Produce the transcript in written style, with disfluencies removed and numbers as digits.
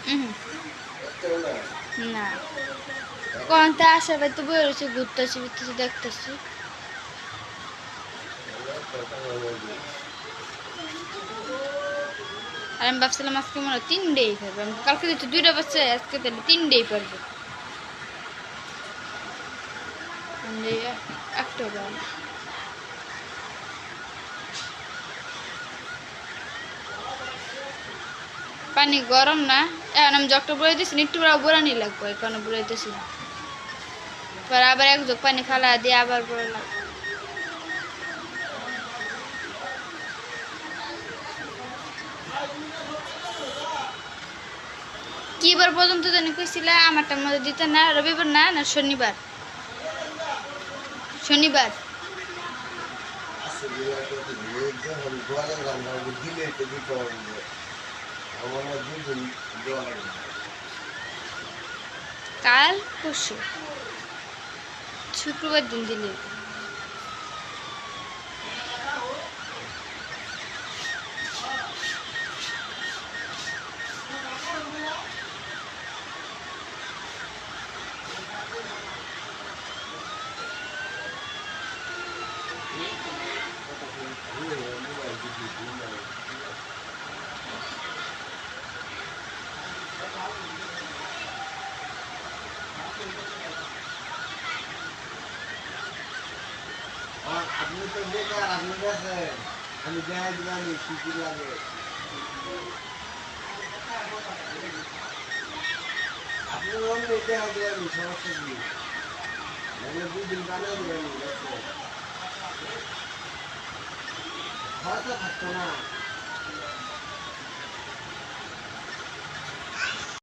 হুম। না কোনটা আসে ভাই তো বই রয়েছে ঘুরতেছি ফিরতেছি দেখতেছি। আর আমি ভাবছিলাম আজকে মনে হয় 3 ডেই পারবো, আমি কালকে দিচ্ছি 2টা বাচ্চা, আজকে তাহলে 3 ডেই পারবো। একটা বার পানি গরম না, এখন আমি জগটা বলে দিচ্ছি একটু বোরানি লাগবে, এখন বলাইতেছি না। পর আবার এক জগ পানি ফালা দিয়ে আবার বড় লাগবে। কি বার পর্যন্ত জানি কইছিলা আমারটার মধ্যে দিতে, না রবিবার না না শনিবার? শনিবার। কাল পরশু শুক্রবার দিন দিলে। আপনি তো বেকার, আপনি গেছেন, আমি দেখাই দিলাম কি কি লাগে। আপনি অন্য দেখাই দিলাম সমস্যা কি, মানে 2 দিন বানাই দিলাম হয়তো থাকতো না।